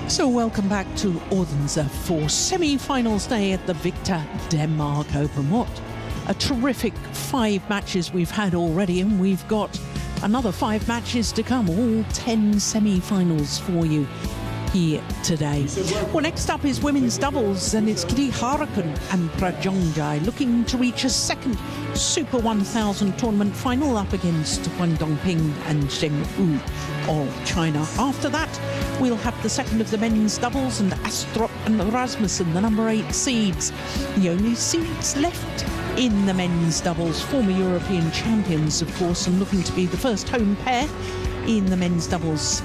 So welcome back to Odense for semi-finals day at the Victor Denmark Open. What a terrific 5 matches we've had already, and we've got another 5 matches to come, all 10 semi-finals for you here today. Well, next up is women's doubles, and it's Kititharakul and Prajongjai looking to reach a second Super 1000 tournament final up against Huang and Zheng of China. After that, we'll have the second of the men's doubles, and Astrup and Rasmussen, the number 8 seeds. The only seeds left in the men's doubles, former European champions, of course, and looking to be the first home pair in the men's doubles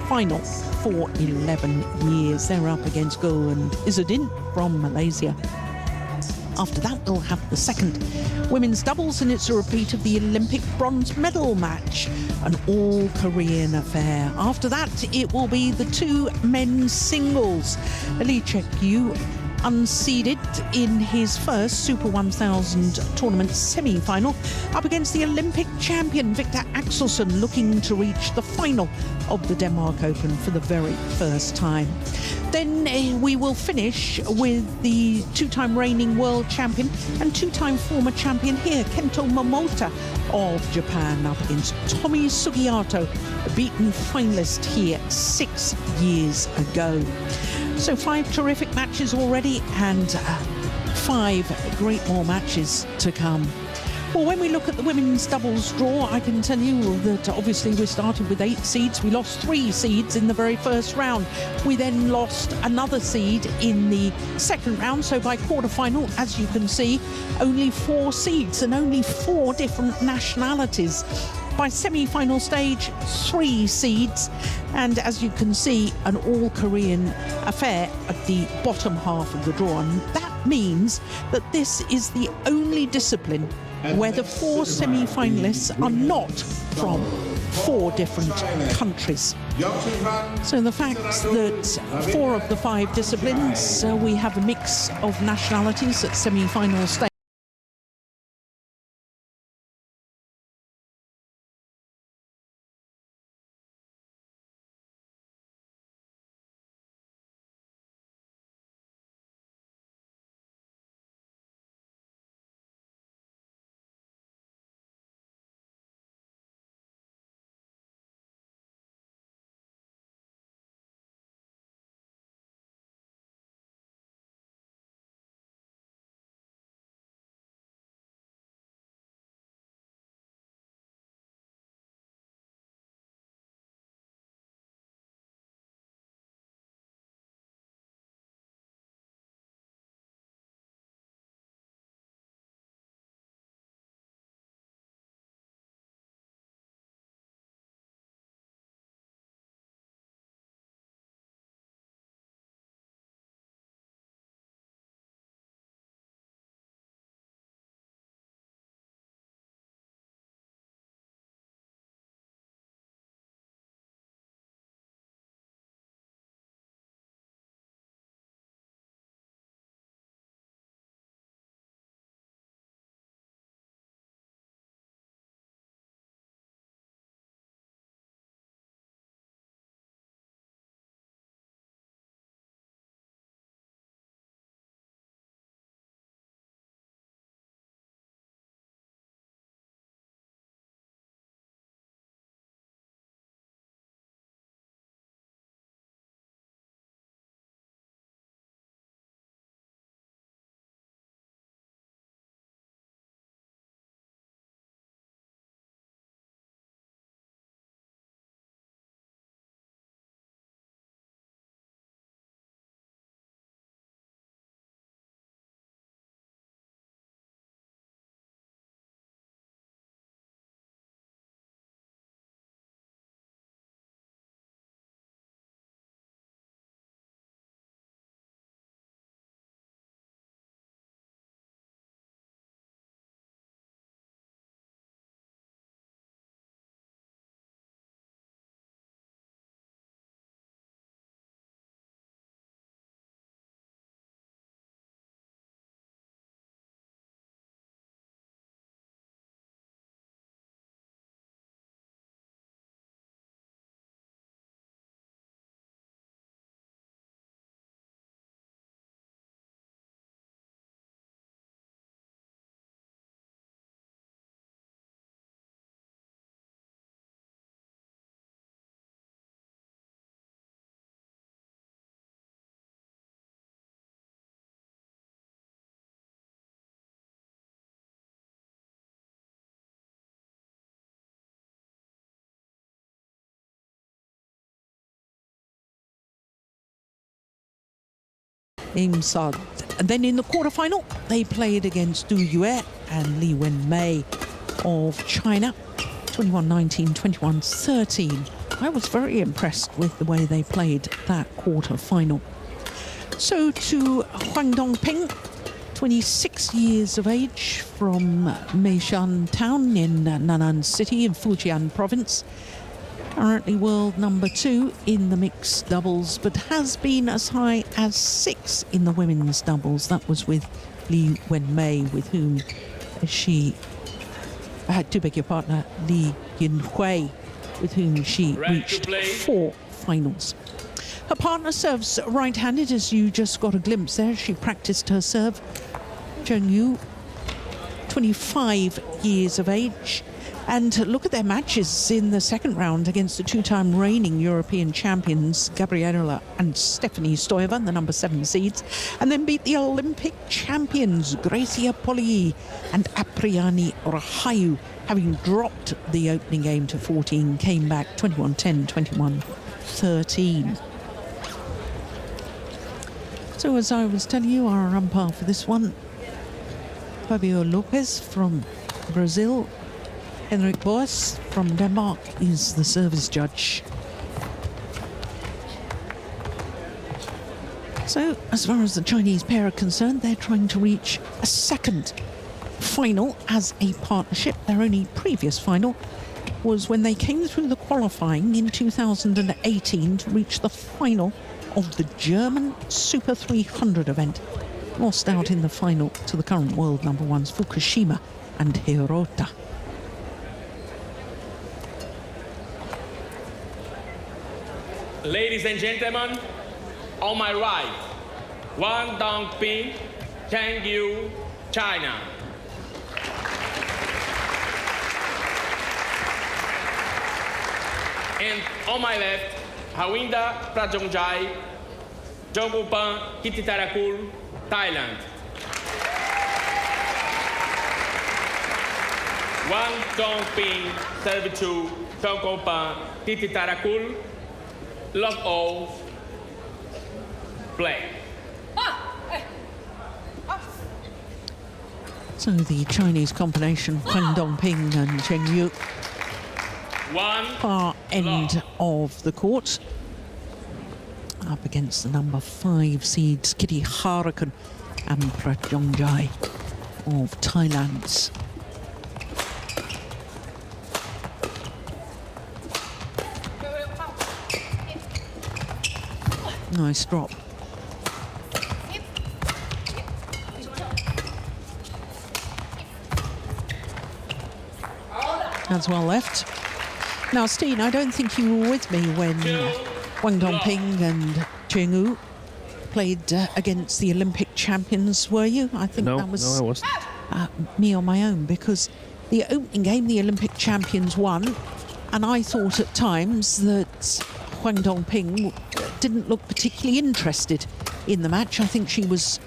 final for 11 years. They're up against Go and Izzadin from Malaysia. After that, we'll have the second women's doubles, and it's a repeat of the Olympic bronze medal match, an all-Korean affair. After that, it will be the 2 men's singles. Lee Cheuk-yu, unseeded in his first Super 1000 tournament semi-final, up against the Olympic champion Victor Axelsen, looking to reach the final of the Denmark Open for the very first time. Then we will finish with the 2-time reigning world champion and 2-time former champion here, Kento Momota of Japan, up against Tomi Sugiyato, a beaten finalist here 6 years ago. So 5 terrific matches already, and 5 great more matches to come. Well, when we look at the women's doubles draw, I can tell you that obviously we started with 8 seeds. We lost 3 seeds in the very first round. We then lost another seed in the second round. So by quarterfinal, as you can see, only 4 seeds and only 4 different nationalities. By semi-final stage, 3 seeds, and as you can see, an all-Korean affair at the bottom half of the draw. And that means that this is the only discipline where the 4 semi-finalists are not from 4 different countries. So the fact that 4 of the 5 disciplines, we have a mix of nationalities at semi-final stage. Imsad. And then in the quarterfinal, they played against Du Yue and Li Wenmei of China, 21-19, 21-13. I was very impressed with the way they played that quarterfinal. So to Huang Dongping, 26 years of age, from Meishan town in Nan'an City in Fujian province. Currently world number 2 in the mixed doubles, but has been as high as 6 in the women's doubles. That was with Li Wenmei, with whom she had to beg your partner, Li Yinhui, with whom she reached 4 finals. Her partner serves right-handed, as you just got a glimpse there. She practiced her serve. Zheng Yu, 25 years of age. And look at their matches in the second round against the 2-time reigning European champions, Gabriela and Stephanie Stoeva, the number 7 seeds, and then beat the Olympic champions, Gracia Poli and Apriani Rahayu, having dropped the opening game to 14, came back 21-10, 21-13. So as I was telling you, our umpire for this one, Fabio Lopez from Brazil, Henrik Boas from Denmark is the service judge. So, as far as the Chinese pair are concerned, they're trying to reach a second final as a partnership. Their only previous final was when they came through the qualifying in 2018 to reach the final of the German Super 300 event. Lost out in the final to the current world number 1s, Fukushima and Hirota. Ladies and gentlemen, on my right, Huang Dongping, Zheng Yu, China. And on my left, Hawinda Prajongjai, Jogupan Kititharakul, Thailand. Huang Dongping, serve to Jogupan Kititharakul. Love all, play. So the Chinese combination, Huang Dongping and Zheng Yu, far end of the court, up against the number 5 seeds, Kititharakul and Prajongjai of Thailand. Nice drop. That's well left. Now, Steen, I don't think you were with me when Huang Dongping and Zheng Yu played against the Olympic champions, were you? I think that was I wasn't. Me on my own, because the opening game, the Olympic champions won, and I thought at times that Huang Dongping didn't look particularly interested in the match. I think she was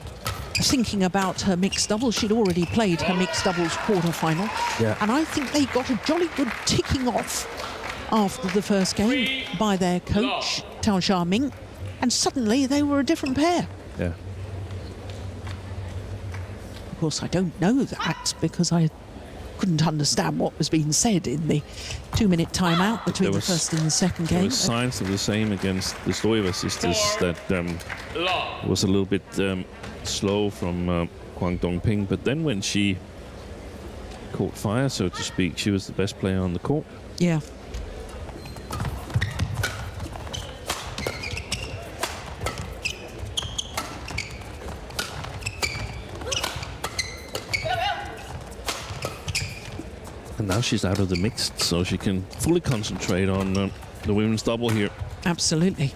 thinking about her mixed doubles. She'd already played her mixed doubles quarter-final. Yeah. And I think they got a jolly good ticking off after the first game by their coach, Tao Xiaoming, and suddenly they were a different pair. Yeah. Of course, I don't know that because I couldn't understand what was being said in the 2-minute timeout between the first and the second game. There was signs of the same against the Stoeva sisters, that was a little bit slow from Huang Dongping, but then when she caught fire, so to speak, she was the best player on the court. Yeah. And now she's out of the mixed, so she can fully concentrate on the women's double here. Absolutely.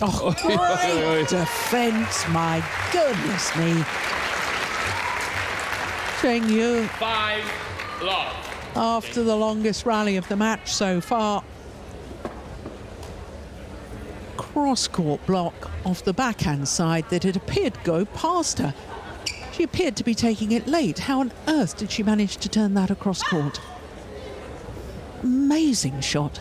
Oh, great defence, my goodness me. Zheng Yu, 5 love. after the longest rally of the match so far. cross-court block off the backhand side that had appeared to go past her. She appeared to be taking it late. How on earth did she manage to turn that across court? Amazing shot.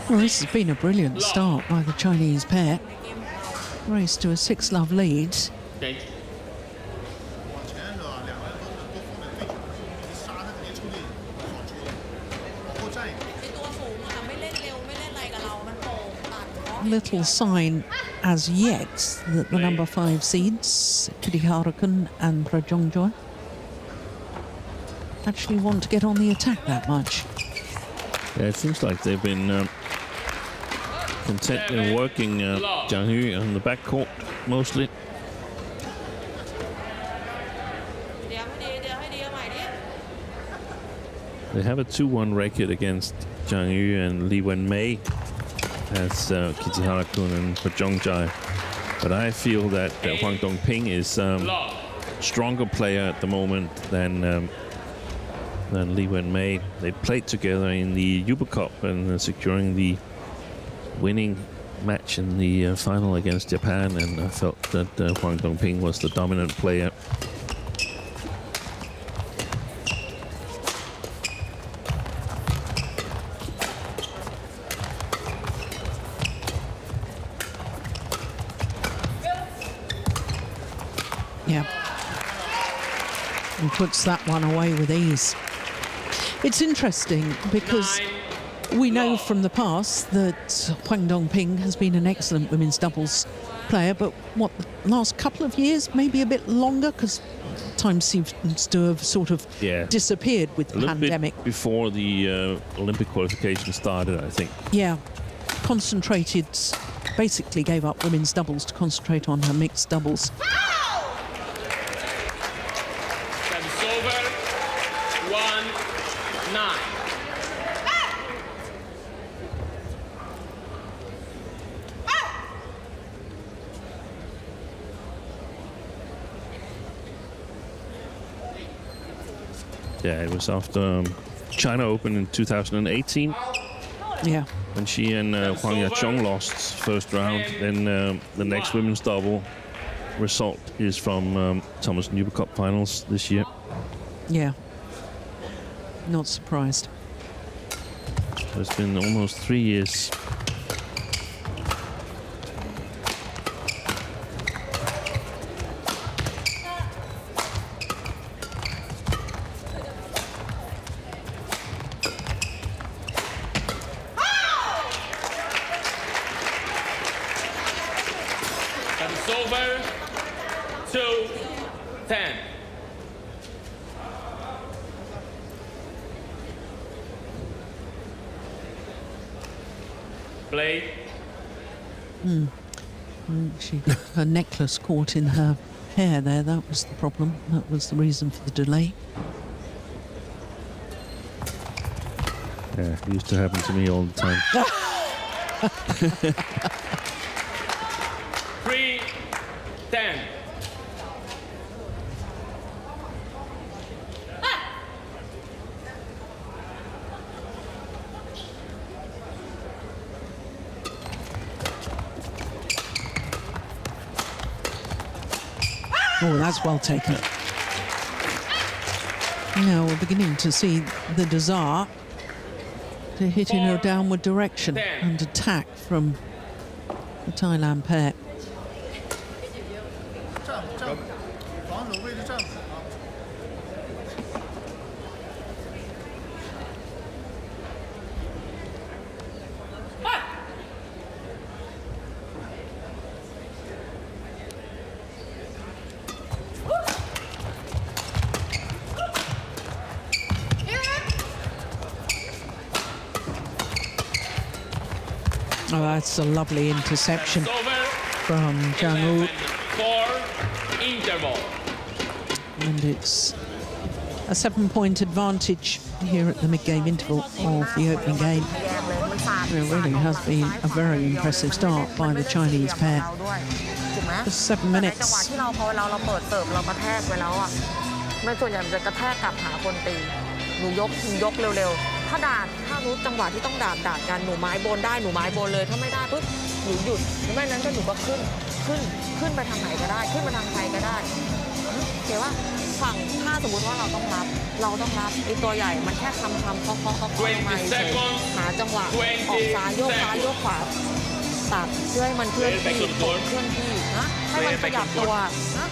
Well, this has been a brilliant start by the Chinese pair. Race to a 6-love lead. Little sign as yet that the number 5 seeds, Kititharakul and Prajongjai, actually want to get on the attack that much. Yeah, it seems like they've been content in working Zheng Yu on the backcourt mostly. They have a 2-1 record against Zheng Yu and Li Wenmei as Kititharakul and Prajongjai. But I feel that Huang Dongping is a stronger player at the moment than Li Wenmei. They played together in the Uber Cup and securing the winning match in the final against Japan, and I felt that Huang Dongping was the dominant player. Yeah. And puts that one away with ease. It's interesting because we know from the past that Huang Dongping has been an excellent women's doubles player, but what, the last couple of years, maybe a bit longer, because time seems to have sort of disappeared with the pandemic. Bit before the Olympic qualification started, I think. Yeah, concentrated, basically gave up women's doubles to concentrate on her mixed doubles. That's over. 1-9. Yeah, it was after China Open in 2018. Yeah. When she and Huang Yachong lost first round. Then the next women's double result is from Thomas Uber Cup finals this year. Yeah. Not surprised. So it's been almost 3 years. That's over. 2-10. Play. She got her necklace caught in her hair there. That was the problem. That was the reason for the delay. Yeah, it used to happen to me all the time. 3-10. Oh, that's well taken. Now we're beginning to see the desire to hit in a downward direction and attack from the Thailand pair. Oh, that's a lovely interception from Zheng. 4 interval. And it's a 7-point advantage here at the mid-game interval of the opening game. It really has been a very impressive start by the Chinese pair. Just 7 minutes. ถ้ารู้จังหวะที่ต้องดาดกันหนูไม้บนได้หนูไม้บนเลยถ้าไม่ได้ปุ๊บหนูหยุดไม่นั้นก็หนูก็ขึ้นไปทางไหนก็ได้ขึ้นมาทางใครก็ได้เห็นว่าฝั่งถ้าสมมติว่าเราต้องรับไอ้ตัวใหญ่มันแค่ทำเคาะมาเฉยหาจังหวะออกซ้ายโยกขวาตัดเพื่อให้มันเคลื่อนที่นะให้มันขยับตัวนะ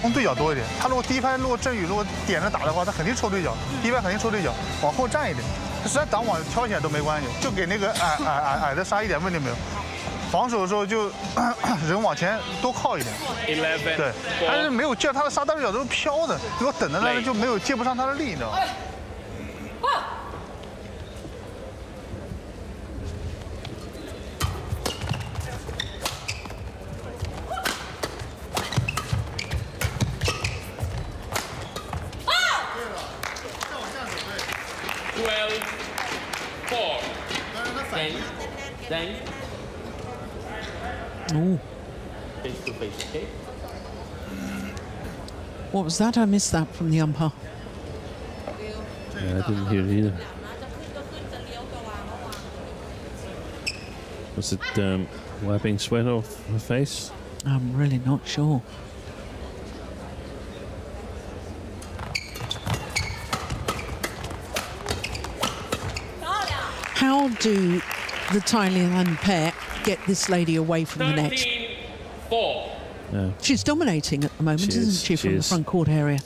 冲对角多一点，他如果第一拍如果振宇如果点着打的话，他肯定抽对角，第一拍肯定抽对角，往后站一点，他实在挡网挑起来都没关系，就给那个矮的杀一点问题没有。防守的时候就人往前多靠一点，对，但是没有借他的杀大对角都是飘的，如果等在那就没有借不上他的力，你知道吗？ Zheng. Oh. Face to face, okay? What was that? I missed that from the umpire. Yeah, I didn't hear it either. Was it wiping sweat off her face? I'm really not sure. How do the Thailand pair get this lady away from the net? 13-4. Yeah. She's dominating at the moment, She isn't is, she, she from the is. front court area?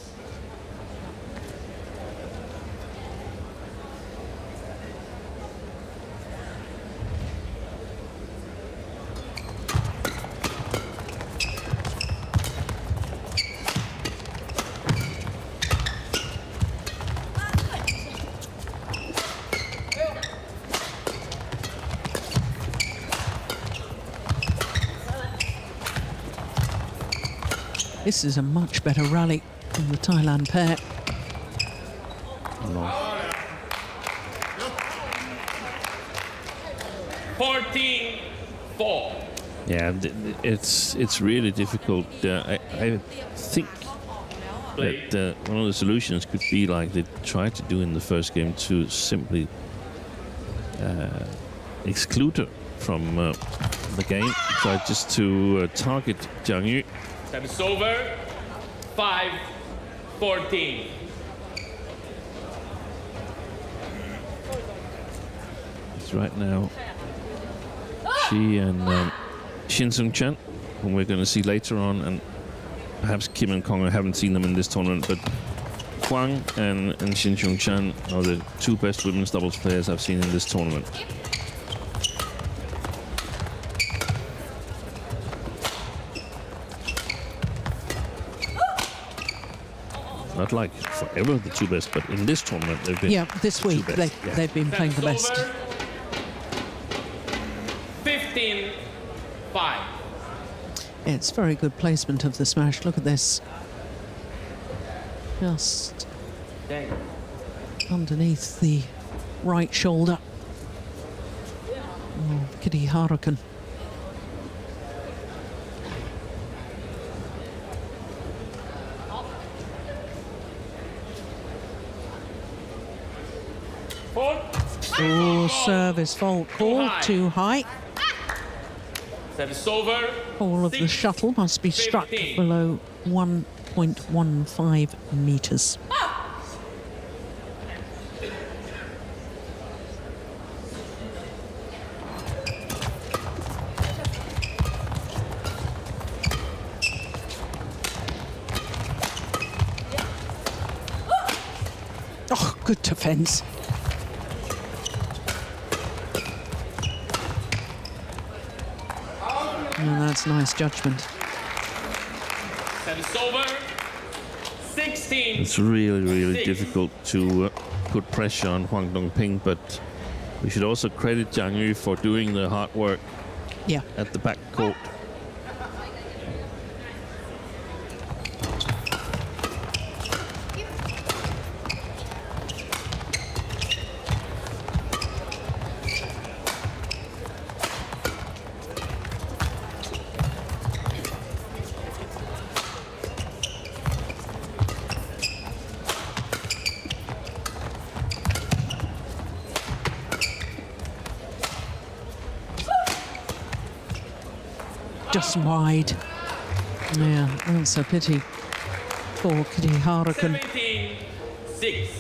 This is a much better rally from the Thailand pair. No. 14-4. Yeah, it's really difficult. I think that one of the solutions could be like they tried to do in the first game to simply exclude her from the game. Try just to target Zhang Yu. Service over. 5-14. It's right now she and Shin Seung-chan, whom we're going to see later on, and perhaps Kim and Kong. I haven't seen them in this tournament, but Huang and Shin Seung-chan are the two best women's doubles players I've seen in this tournament. Not like forever the two best, but in this tournament they've been. Yeah, this week they've been playing the best. 15-5. It's very good placement of the smash. Look at this. Just underneath the right shoulder. Oh, Kititharakul. Oh, service fault call too high. Service over. All of the shuttle must be struck 15. below 1.15 meters. Oh, good defense. Oh, that's nice judgment. Service over. 16. It's really difficult to put pressure on Huang Dongping, but We should also credit Zhang Yu for doing the hard work at the back court. Just wide. Yeah, that's a pity for Kititharakul. 17-6.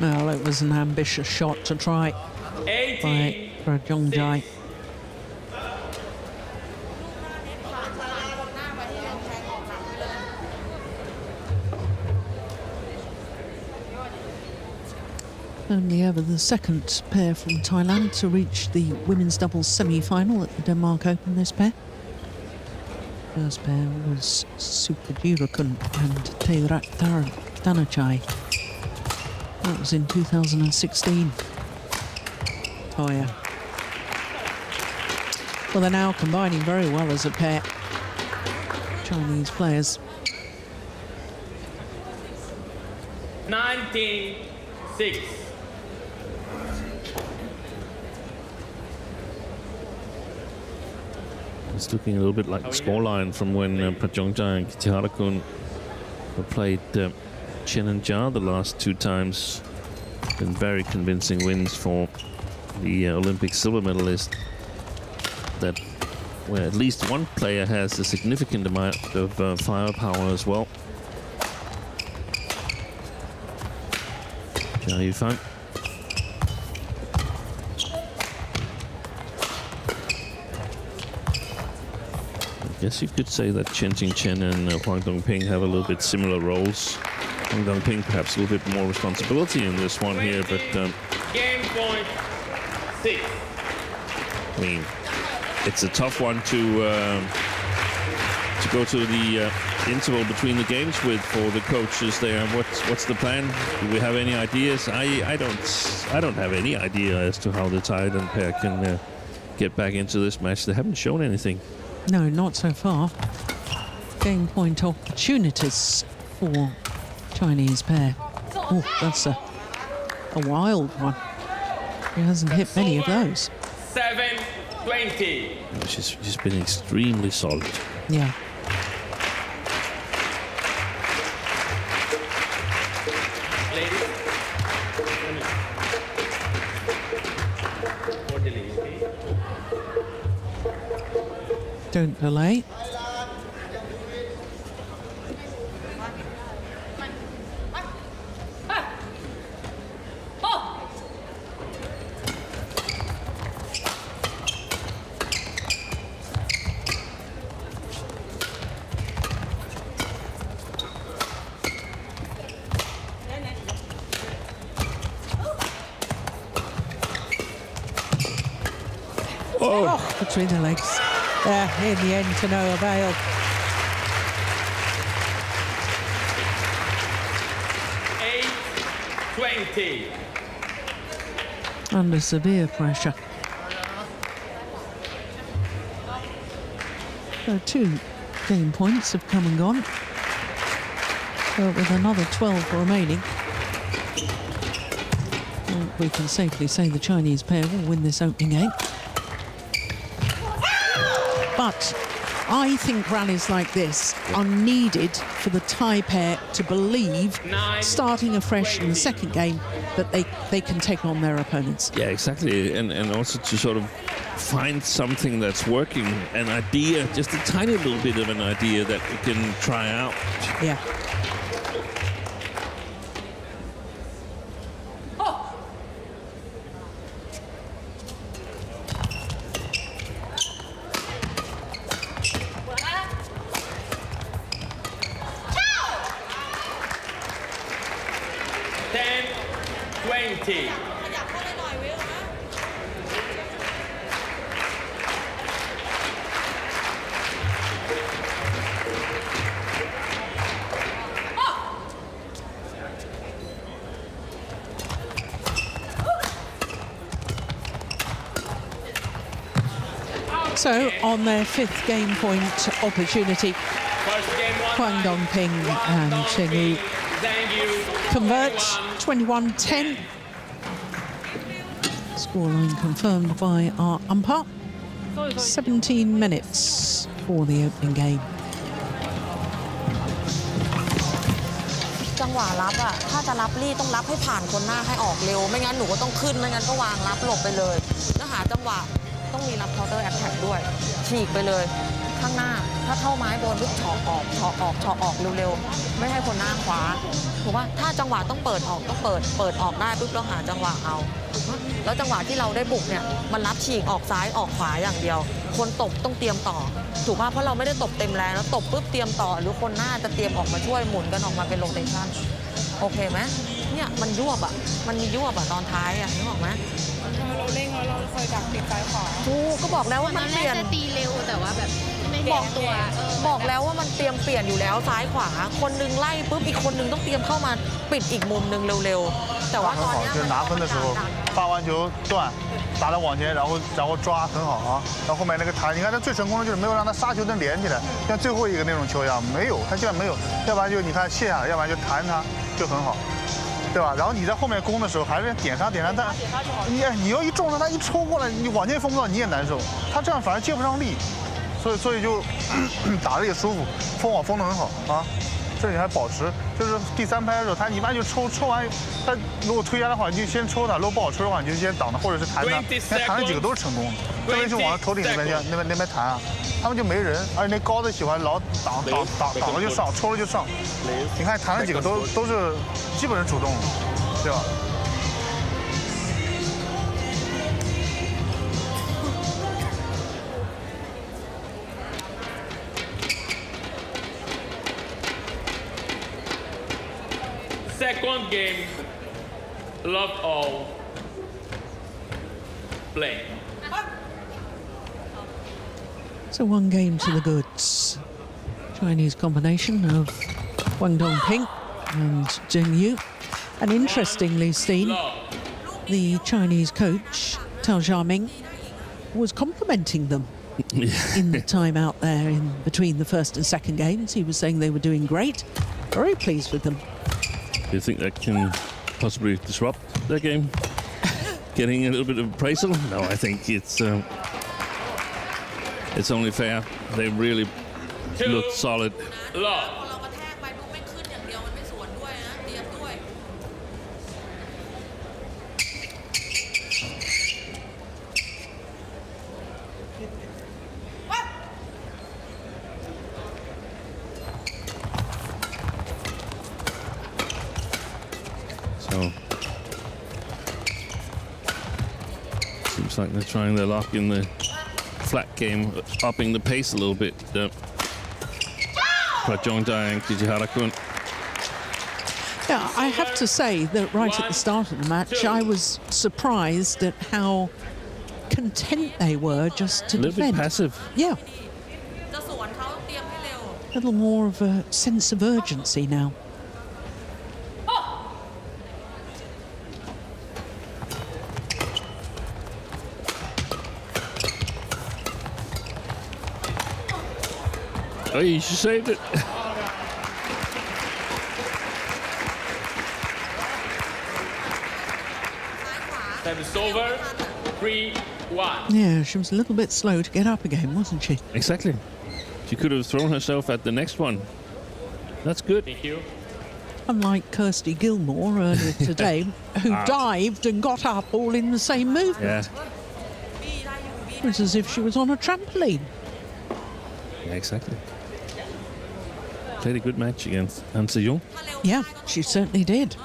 Well, it was an ambitious shot to try by Prajongjai. Only ever the second pair from Thailand to reach the women's doubles semi-final at the Denmark Open, this pair. First pair was Sudirman and Kititharakul. That was in 2016. Oh, yeah. Well, they're now combining very well as a pair. Chinese players. 19-6. It's looking a little bit like the scoreline from when Prajongjai and Kititharakul played Chen and Jia the last two times. Been very convincing wins for the Olympic silver medalist, that where at least one player has a significant amount of firepower as well. Jia Yufang. I guess you could say that Chen Qingchen and Huang Dongping have a little bit similar roles. Huang Dongping perhaps a little bit more responsibility in this one here, but Game point 6. I mean, it's a tough one to go to the interval between the games with for the coaches there. What's the plan? Do we have any ideas? I don't have any idea as to how the Thailand pair can get back into this match. They haven't shown anything. No, not so far. Game point opportunities for Chinese pair. Oh, that's a wild one. He hasn't hit many of those. 7-20. She's been extremely solid. Yeah. Ladies. Don't delay. Oh, between the legs. There, in the end, to no avail. Under severe pressure. So 2 game points have come and gone. But with another 12 remaining, well, we can safely say the Chinese pair will win this opening game. But I think rallies like this are needed for the Thai pair to believe, starting afresh in the second game, that they can take on their opponents. Yeah, exactly. And also to sort of find something that's working, an idea, just a tiny little bit of an idea that we can try out. Yeah. 20. So on their 5th game point opportunity, First game, Huang Dongping and Zheng Yu converts 21-10. Scoreline confirmed by our umpire. 17 minutes for the opening game. จังหวะรับอะถ้าจะรับรีดต้องรับให้ผ่านคนหน้าให้ออกเร็วไม่งั้นหนูก็ต้องขึ้นไม่งั้นก็วางรับหลบไปเลยแล้วหาจังหวะต้องมีรับเคาน์เตอร์แอตแทกด้วยฉีกไปเลยข้างหน้าถ้าเท่าไม้บนปุ๊บเฉาะออกเร็วๆไม่ให้คนหน้าคว้าถูกป่ะถ้าจังหวะต้องเปิดออกต้องเปิดออกได้ปุ๊บเราหาจังหวะเอาแล้วจังหวะที่เราได้บุกเนี่ยมันรับฉีกออกซ้ายออกขวาอย่างเดียวคนตบต้องเตรียมต่อถูกป่ะเพราะเราไม่ได้ตบเต็มแรงแล้วตบปุ๊บเตรียมต่อหรือคนหน้าจะเตรียมออกมาช่วยหมุนกันออกมาเป็นโรเตชั่นโอเคไหมเนี่ยมันยวบอ่ะมันมียวบอ่ะตอนท้ายอ่ะนึกออกไหมเราเร่งแล้วเราคอยดักติดซ้ายขวา ถูกก็บอกแล้วว่ามันเปลี่ยน จะตีเร็วแต่ว่าแบบไม่บอกตัว บอกแล้วว่ามันเตรียมเปลี่ยนอยู่แล้วซ้ายขวาคนนึงไล่ปุ๊บอีกคนนึงต้องเตรียมเข้ามาปิดอีกมุมนึงเร็วๆแต่ว่าตอนนี้就是拿分的时候发完球断打得往前然后抓很好啊然后后面那个弹你看他最成功的就是没有让他杀球灯连起来像最后一个那种球一样没有他基本没有要不然就你看卸下来要不然就弹他就很好对吧？然后你在后面攻的时候，还是点杀，但你要一中了，他一抽过来，你往前封不到你也难受，他这样反而接不上力，所以就打得也舒服，封网封得很好啊。这里还保持，就是第3拍的时候，他一般就抽完，他如果推压的话，你就先抽他；如果不好抽的话，你就先挡他，或者是弹他。弹了几个都是成功的，特别是往头顶那边弹啊，他们就没人，而且那高的喜欢老挡了就上，抽了就上。你看弹了几个都是基本是主动的，对吧？ Second game, love all, play. So 1 game to the goods. Chinese combination of Huang Dongping and Zheng Yu. And interestingly, Steen, the Chinese coach, Tao Xiaoming, was complimenting them in the time out there in between the first and second games. He was saying they were doing great. Very pleased with them. Do you think that can possibly disrupt their game? Getting a little bit of appraisal? No, I think it's only fair. They really look solid. Love. So seems like they're trying their luck in the flat game, upping the pace a little bit. Prajongjai and Kititharakul. Yeah, I have to say that right at the start of the match, I was surprised at how content they were just to A little defend. bit passive. Yeah. A little more of a sense of urgency now. Oh, you saved it. Service over, 3-1. Yeah, she was a little bit slow to get up again, wasn't she? Exactly. She could have thrown herself at the next one. That's good. Thank you. Unlike Kirsty Gilmore earlier today, who dived and got up all in the same movement. Yeah. It was as if she was on a trampoline. Yeah, exactly. Played a good match against Han Se-young. Yeah, she certainly did.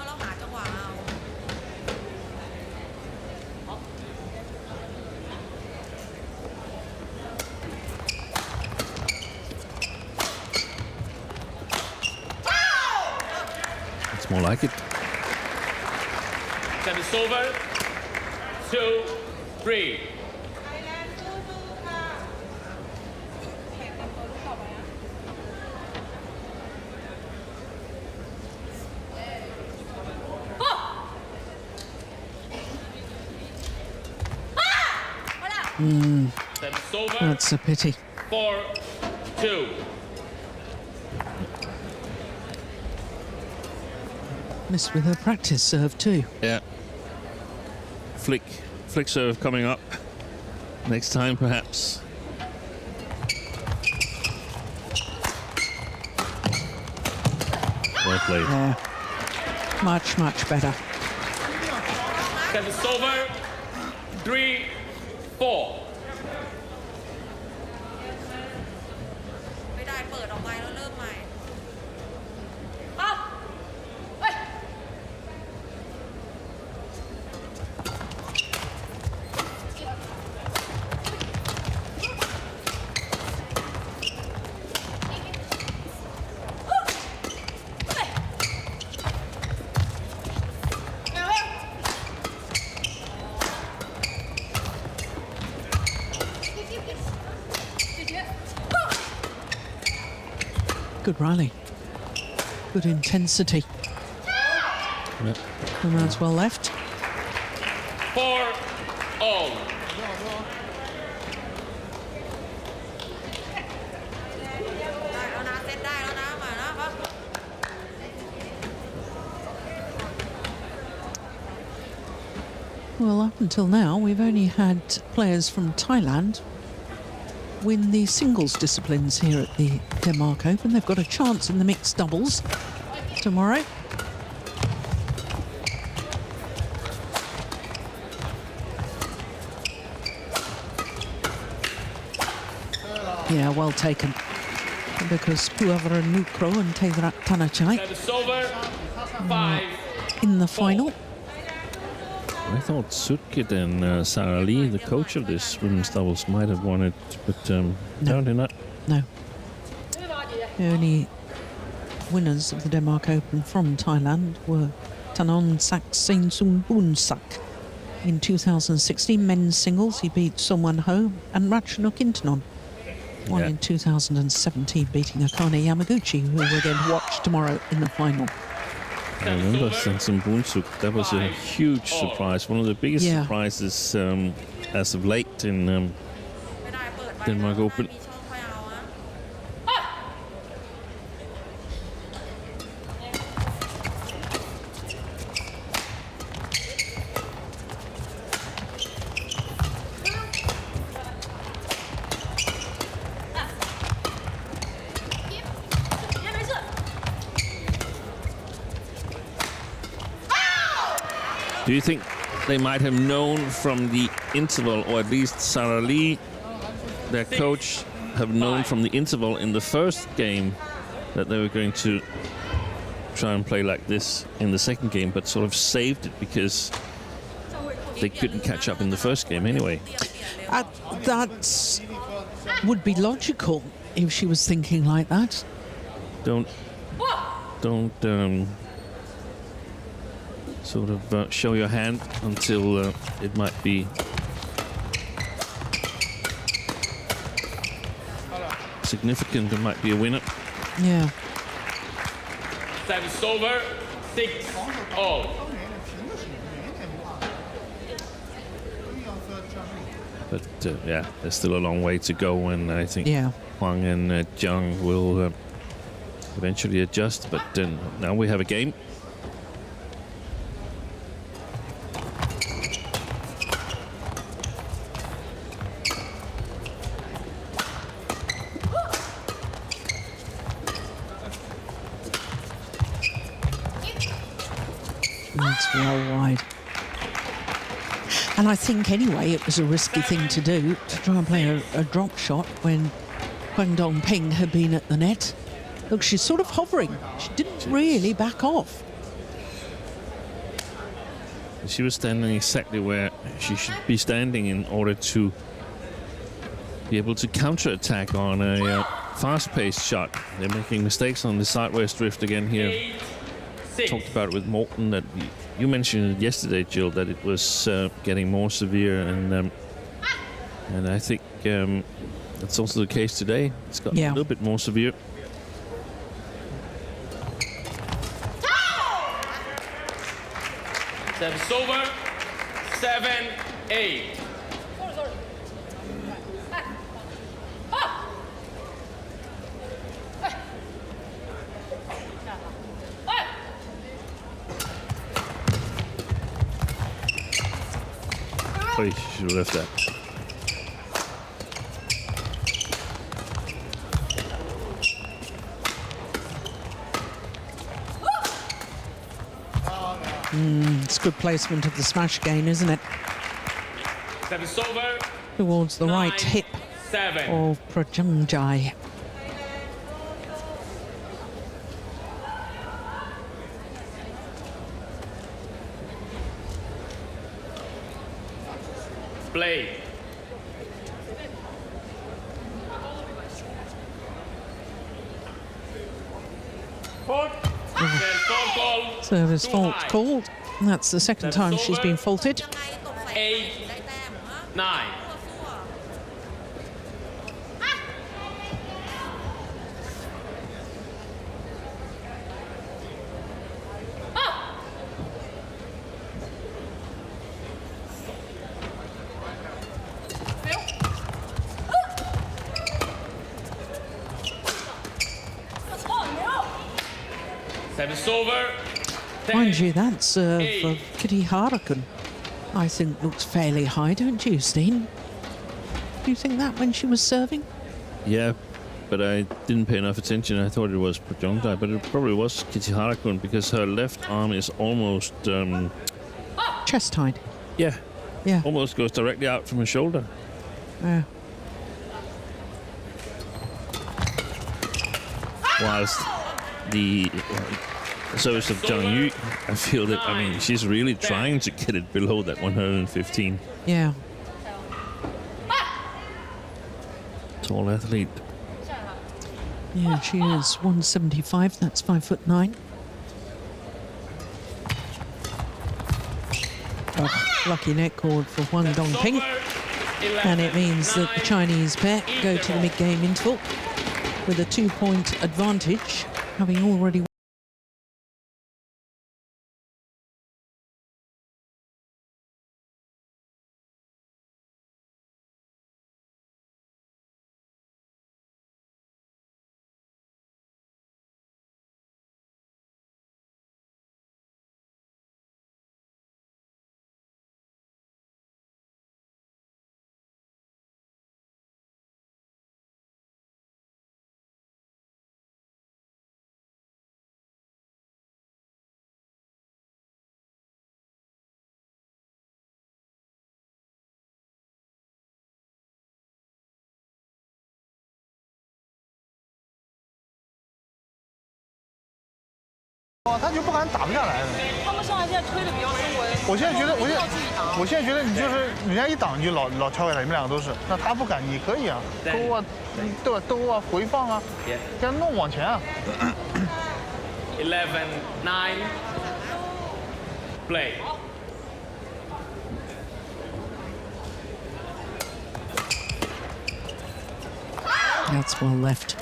It's more like it. Service over. 2, 3. Service over. That's a pity. 4, 2. Missed with her practice serve too. Yeah. Flick serve coming up. Next time, perhaps. Well played. Yeah. Much, much better. Service over. 3, 4. ไม่ได้เปิดออกไปแล้วเริ่มใหม่ Good rally. Good intensity. Yep. And that's well left. 4, all. ได้แล้วนะเซตได้แล้วนะมาแล้วครับ Well, up until now, we've only had players from Thailand win the singles disciplines here at the Denmark Open. They've got a chance in the mixed doubles tomorrow. Yeah, well taken. Because Puavaranukro and Kititharakul Service over. 5. in the final. I thought Sutkit and Sarah Lee, the coach of this women's doubles, might have won it, but apparently not. No. The only winners of the Denmark Open from Thailand were Tanon Sak Sein Sung Boon Sak in 2016 men's singles. He beat Songwon Ho and Ratchanok Intanon. One in 2017, beating Akane Yamaguchi, who we're going to watch tomorrow in the final. I remember Samson Boonsuk. That was a huge surprise. One of the biggest surprises as of late in ไม่ได้เปิดไป Denmark Open. มีช่องค่อยเอาอะ Do you think they might have known from the interval, or at least Sarah Lee, their coach, have known from the interval in the first game that they were going to try and play like this in the second game, but sort of saved it because they couldn't catch up in the first game anyway? That would be logical if she was thinking like that. Don't sort of show your hand until it might be significant. There might be a winner. Yeah. Service over. 6, all. But yeah, there's still a long way to go, and I think Huang and Zheng will eventually adjust. But now we have a game. That's well wide. And I think anyway it was a risky thing to do, to try and play a drop shot when Huang Dongping had been at the net. Look, she's sort of hovering. She didn't really back off. She was standing exactly where she should be standing in order to be able to counter-attack on a fast-paced shot. They're making mistakes on the sideways drift again here. 8, 6. Talked about it with Morten that You mentioned yesterday, Jill, that it was getting more severe, and I think that's also the case today. It's got a little bit more severe. Service over. 7-8. Oh, you should have left that. It's good placement of the smash again, isn't it? Service over. Towards the right hip 7. of Prajongjai. Play. Service fault called. That's the second time she's been faulted. 8-9. Service over. Mind you, that serve of Kititharakul, I think, looks fairly high, don't you, Steen? Do you think that when she was serving? Yeah, but I didn't pay enough attention. I thought it was Prajongjai, but it probably was Kititharakul because her left arm is almost... chest tied. Yeah. Yeah. Almost goes directly out from her shoulder. Yeah. Whilst the service of Zheng Yu, I feel that, I mean, she's really trying to get it below that 115. Yeah. Tall athlete. Yeah, she is 175. That's 5'9". Oh, lucky net cord for Huang Dongping. And it means that the Chinese pair go to the mid-game interval with a 2-point advantage, having already他就不敢打不下来了。他们上来现在推的比较深，我现在觉得，我现在觉得你就是人家一挡你就老敲给他，你们两个都是。那他不敢，你可以啊，勾啊，对吧？兜啊，回放啊，给他弄往前啊。11-9. Play. That's well left.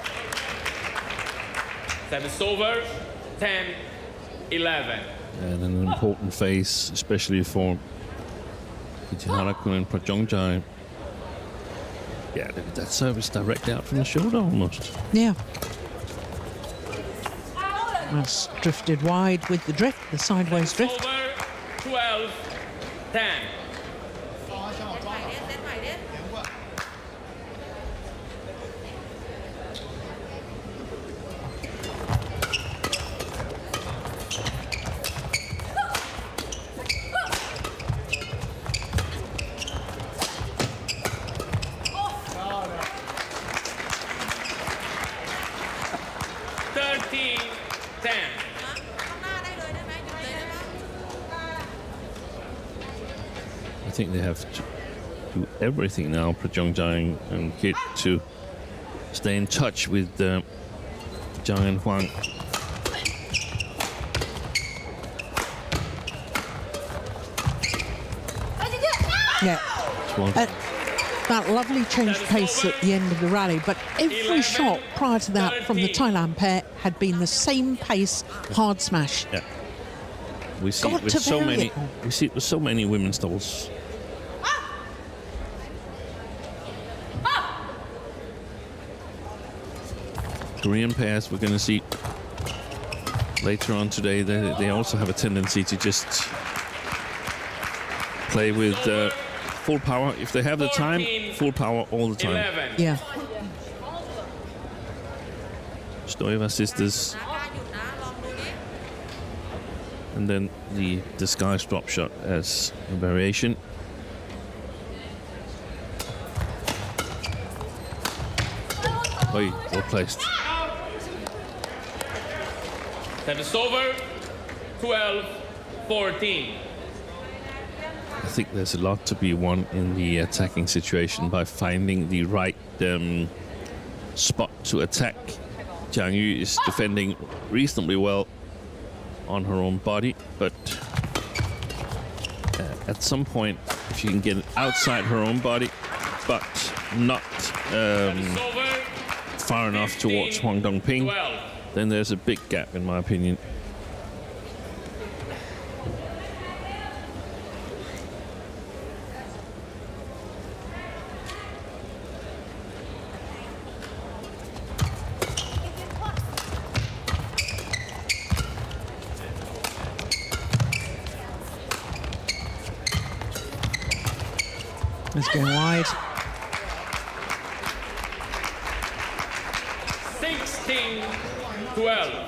Service over. 10-11. And an important phase, especially for Kititharakul and Prajongjai. Yeah, look at that service direct out from the shoulder almost. Yeah. That's drifted wide with the drift, the sideways drift. Over. 12-10. I think they have to do everything now, Prajongjai and Kit, to stay in touch with Zheng and Huang. Yeah. That lovely change pace at the end of the rally, but every shot prior to that from the Thailand pair had been the same pace, hard smash. Yeah. We see it with so many. We see it with so many women's doubles. Korean pairs we're going to see later on today. They also have a tendency to just play with full power if they have the time. Full power all the time. 11. Yeah. Stoeva sisters. And then the disguise drop shot as a variation. Oh, well placed. That is over. 12-14. I think there's a lot to be won in the attacking situation by finding the right spot to attack. Jiang Yu is defending reasonably well on her own body, but at some point, if you can get it outside her own body, but not far enough towards Huang Dongping, then there's a big gap, in my opinion. It's going wide. 16-12.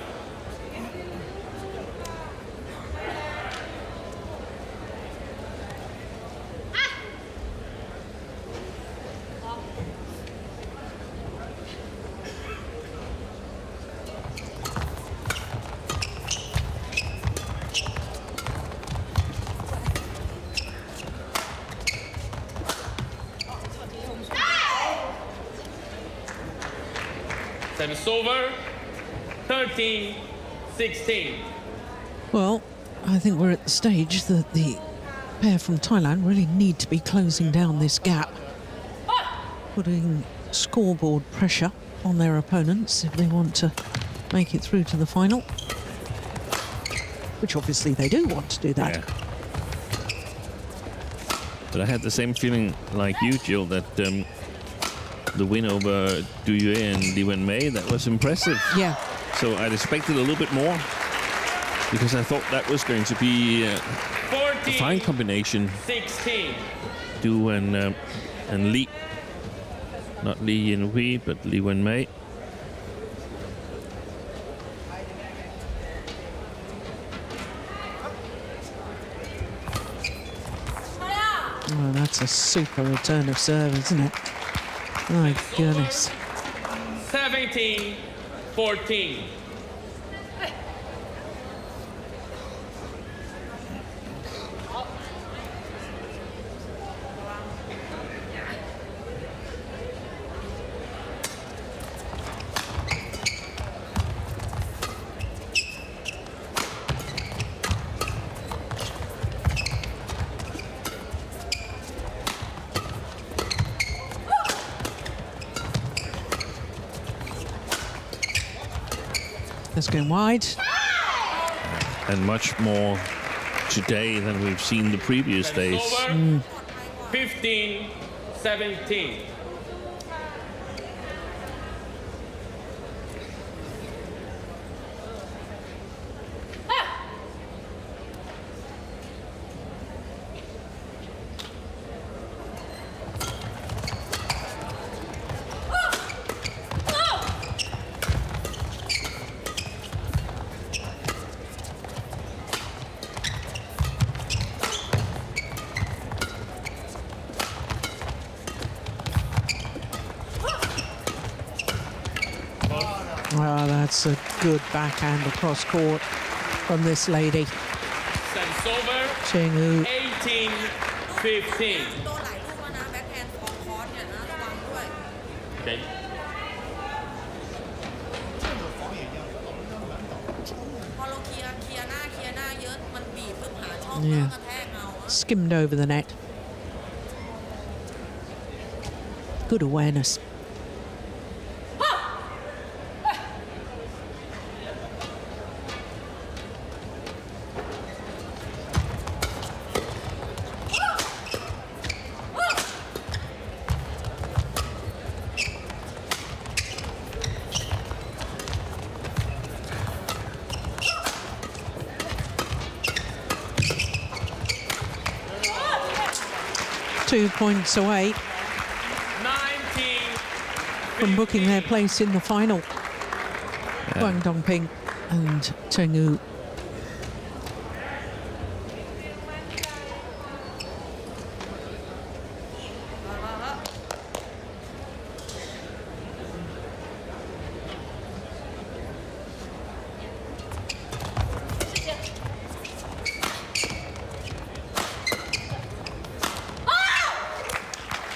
That is over. 13-16. Well, I think we're at the stage that the pair from Thailand really need to be closing down this gap, putting scoreboard pressure on their opponents if they want to make it through to the final, which obviously they do want to do that. Yeah. But I had the same feeling like you, Jill, that the win over Du Yue and Li Wenmei, that was impressive. Yeah. So I'd expected a little bit more, because I thought that was going to be a fine combination. 16. Du and Li. Not Li Yinhui, but Li Wenmei. Oh, that's a super return of serve, isn't it? My goodness. 17-14. That's going wide. And much more today than we've seen the previous days. 15-17. Well, that's a good backhand across court from this lady. That's over. Zheng Hu. 18-15. โดนหลายลูกแล้วนะแบ็คแฮนด์ของคอร์สเนี่ยนะระวังด้วย Okay. พอเราเคลียร์หน้าเยอะมันบีบปุ๊บหาช่องแล้วกระแทกเอาอะ Skimmed over the net. good awareness. Two points away from booking their place in the final. Huang Dongping and Zheng.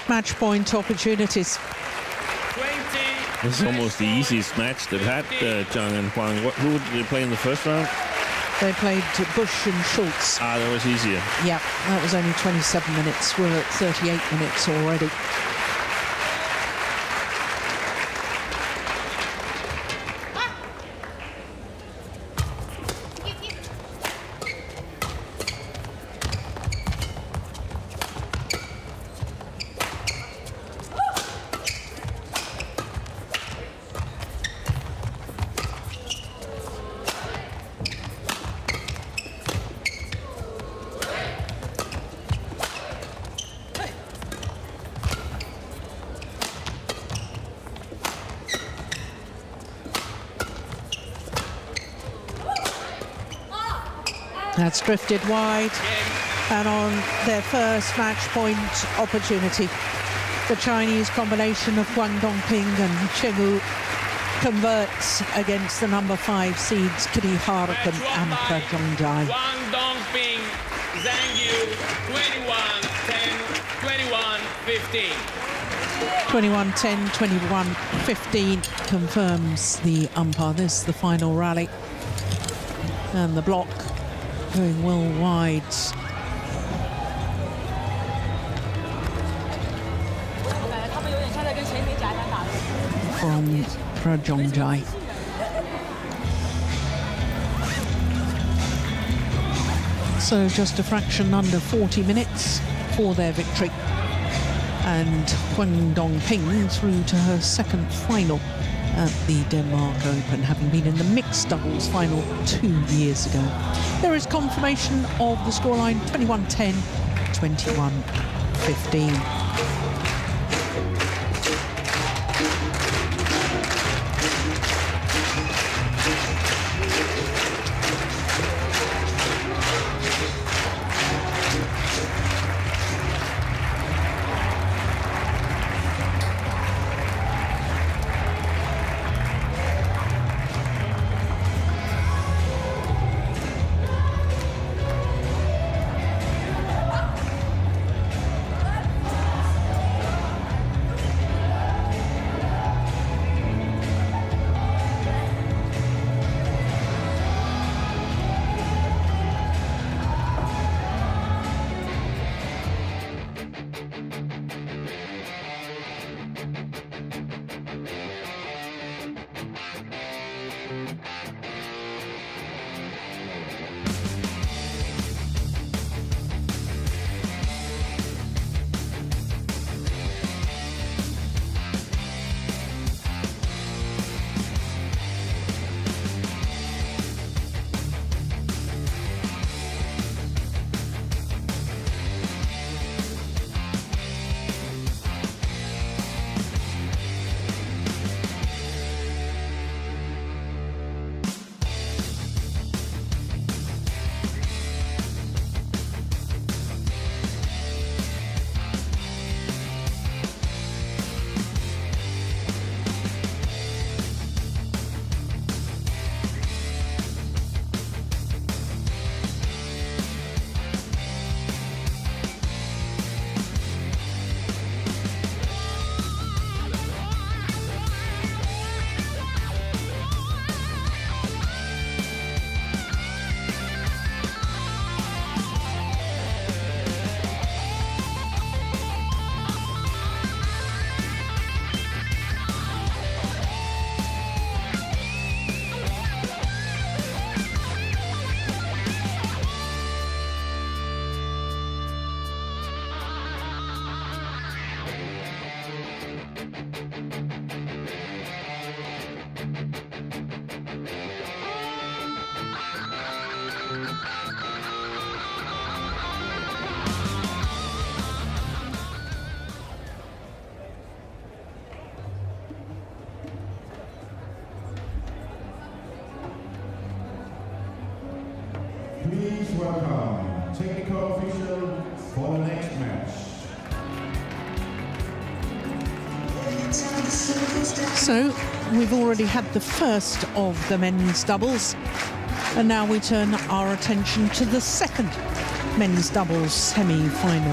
Match point opportunities. This is almost the easiest match they've had, Zheng and Huang. Who did they play in the first round? They played Bush and Schultz. Ah, that was easier. Yeah, that was only 27 minutes. We're at 38 minutes already. That's drifted wide, and on their first match point opportunity, the Chinese combination of Huang Dongping and Zheng converts against the number 5 seeds Kititharakul and Prajongjai. Huang Dongping, Zheng Yu, 21-10, 21-15. 21-10, 21-15 confirms the umpire. This is the final rally, and the block going well wide. From Prajongjai. So just a fraction under 40 minutes for their victory. And Huang Dongping through to her second final at the Denmark Open, having been in the mixed doubles final 2 years ago. There is confirmation of the scoreline, 21-10, 21-15. So we've already had the first of the men's doubles, and now we turn our attention to the second men's doubles semi-final.